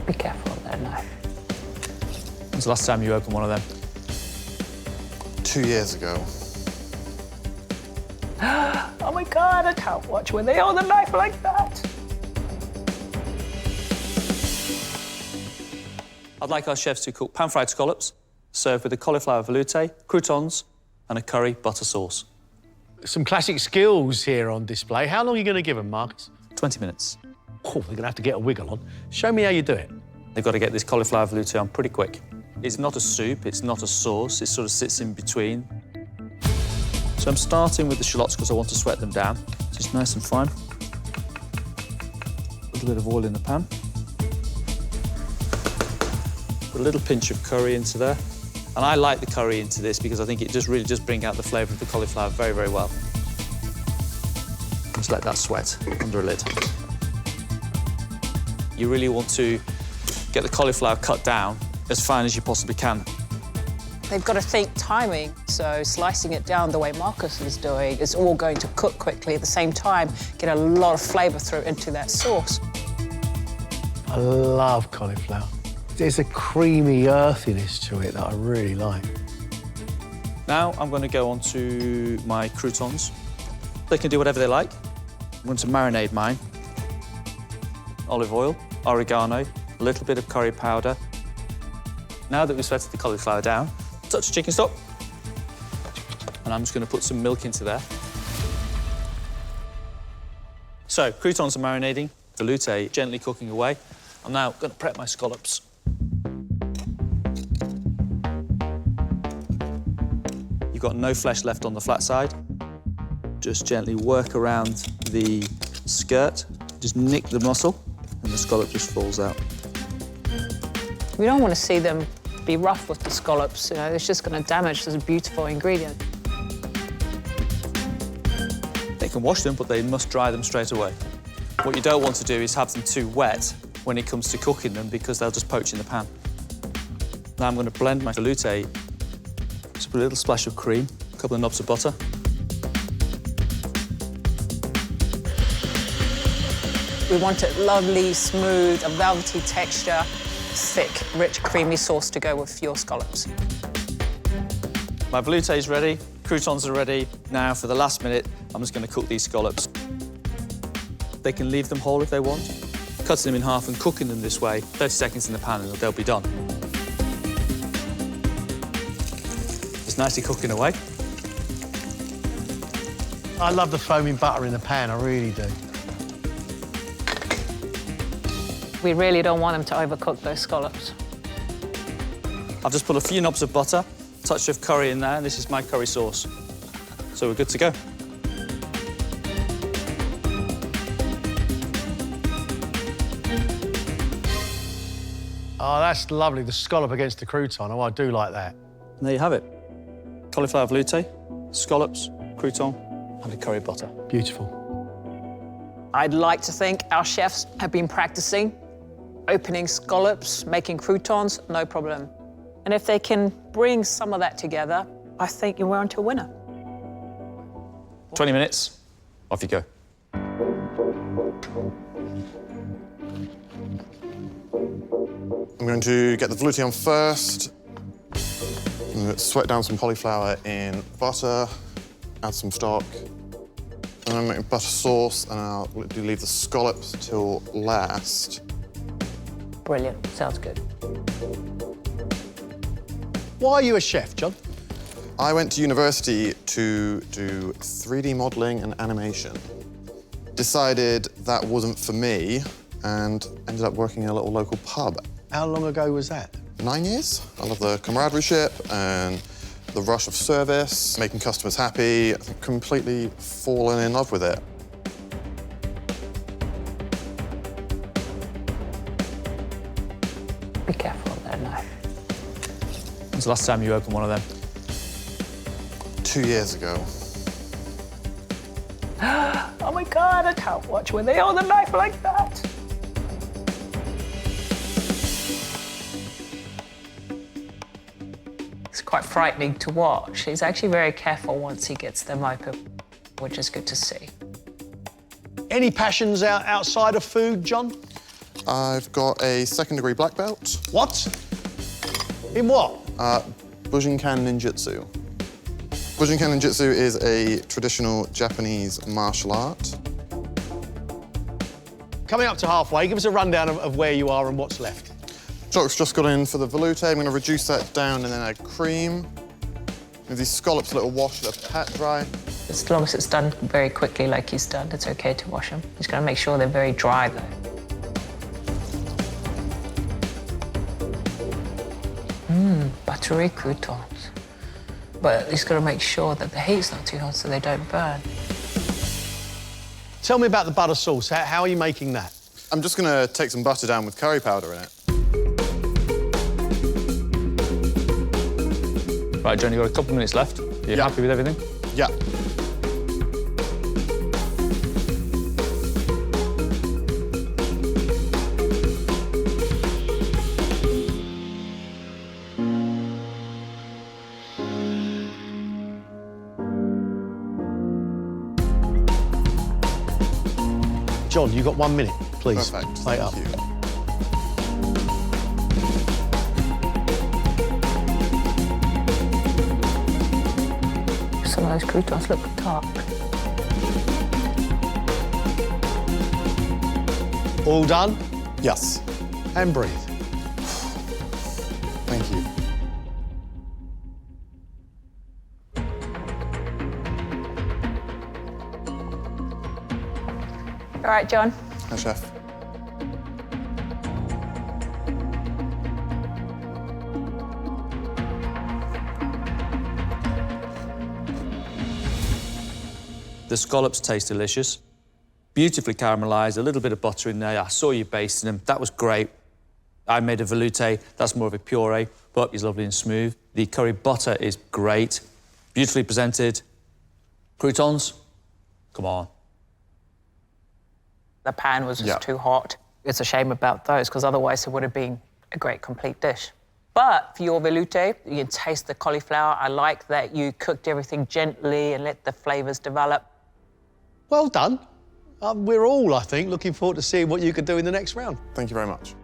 Be careful on that knife. When's the last time you opened one of them? 2 years ago. Oh my God, I can't watch when they hold the knife like that. I'd like our chefs to cook pan-fried scallops, served with a cauliflower veloute, croutons, and a curry butter sauce. Some classic skills here on display. How long are you going to give them, Marcus? 20 minutes. Oh, they're going to have to get a wiggle on. Show me how you do it. They've got to get this cauliflower veloute on pretty quick. It's not a soup, it's not a sauce, it sort of sits in between. So I'm starting with the shallots because I want to sweat them down. Just nice and fine. A little bit of oil in the pan. Put a little pinch of curry into there. And I like the curry into this because I think it just really does bring out the flavour of the cauliflower very, very well. Just let that sweat under a lid. You really want to get the cauliflower cut down as fine as you possibly can. They've got to think timing, so slicing it down the way Marcus is doing, it's all going to cook quickly at the same time, get a lot of flavour through into that sauce. I love cauliflower. There's a creamy earthiness to it that I really like. Now I'm going to go on to my croutons. They can do whatever they like. I'm going to marinate mine. Olive oil, oregano, a little bit of curry powder. Now that we've sweated the cauliflower down, touch of chicken stock. And I'm just going to put some milk into there. So, croutons are marinating, velouté gently cooking away. I'm now going to prep my scallops. You've got no flesh left on the flat side. Just gently work around the skirt. Just nick the muscle, and the scallop just falls out. We don't want to see them be rough with the scallops, you know, it's just going to damage this beautiful ingredient. They can wash them, but they must dry them straight away. What you don't want to do is have them too wet when it comes to cooking them because they'll just poach in the pan. Now I'm going to blend my velouté. Just put a little splash of cream, a couple of knobs of butter. We want it lovely, smooth, a velvety texture, thick, rich, creamy sauce to go with your scallops. My velouté is ready, croutons are ready. Now, for the last minute, I'm just going to cook these scallops. They can leave them whole if they want. Cutting them in half and cooking them this way, 30 seconds in the pan and they'll be done. It's nicely cooking away. I love the foaming butter in the pan, I really do. We really don't want them to overcook those scallops. I've just put a few knobs of butter, a touch of curry in there, and this is my curry sauce. So we're good to go. Oh, that's lovely, the scallop against the crouton. Oh, I do like that. And there you have it. Cauliflower veloute, scallops, crouton, and a curry butter. Beautiful. I'd like to think our chefs have been practicing opening scallops, making croutons, no problem. And if they can bring some of that together, I think you're on to a winner. 20 minutes, off you go. I'm going to get the velouté on first. I'm going to sweat down some cauliflower in butter, add some stock, and I'm making butter sauce, and I'll leave the scallops till last. Brilliant, sounds good. Why are you a chef, John? I went to university to do 3D modelling and animation. Decided that wasn't for me and ended up working in a little local pub. How long ago was that? 9 years. I love the camaraderie and the rush of service, making customers happy. I've completely fallen in love with it. Be careful on that knife. When's the last time you opened one of them? 2 years ago. Oh my God, I can't watch when they hold the knife like that. It's quite frightening to watch. He's actually very careful once he gets them open, which is good to see. Any passions outside of food, John? I've got a second-degree black belt. What? In what? Bujinkan Ninjutsu. Bujinkan Ninjutsu is a traditional Japanese martial art. Coming up to halfway, give us a rundown of where you are and what's left. Jock's just got in for the velouté. I'm going to reduce that down and then add cream. Give these scallops a little wash, let them pat dry. As long as it's done very quickly like he's done, it's okay to wash them. Just got to make sure they're very dry though. Buttery croutons. But he's got to make sure that the heat's not too hot so they don't burn. Tell me about the butter sauce. How are you making that? I'm just going to take some butter down with curry powder in it. Right, John, you've got a couple of minutes left. Are you happy with everything? Yeah. John, you've got 1 minute, please. Perfect. Play it Thank up. you. Some of those croutons look dark. All done? Yes. And breathe. Thank you. All right, John. Hi, Chef. The scallops taste delicious. Beautifully caramelised, a little bit of butter in there. I saw you basting them. That was great. I made a velouté. That's more of a puree, but it's lovely and smooth. The curry butter is great. Beautifully presented. Croutons, come on. The pan was just too hot. It's a shame about those, because otherwise it would have been a great complete dish. But for your velouté, you can taste the cauliflower. I like that you cooked everything gently and let the flavours develop. Well done. We're all, I think, looking forward to seeing what you could do in the next round. Thank you very much.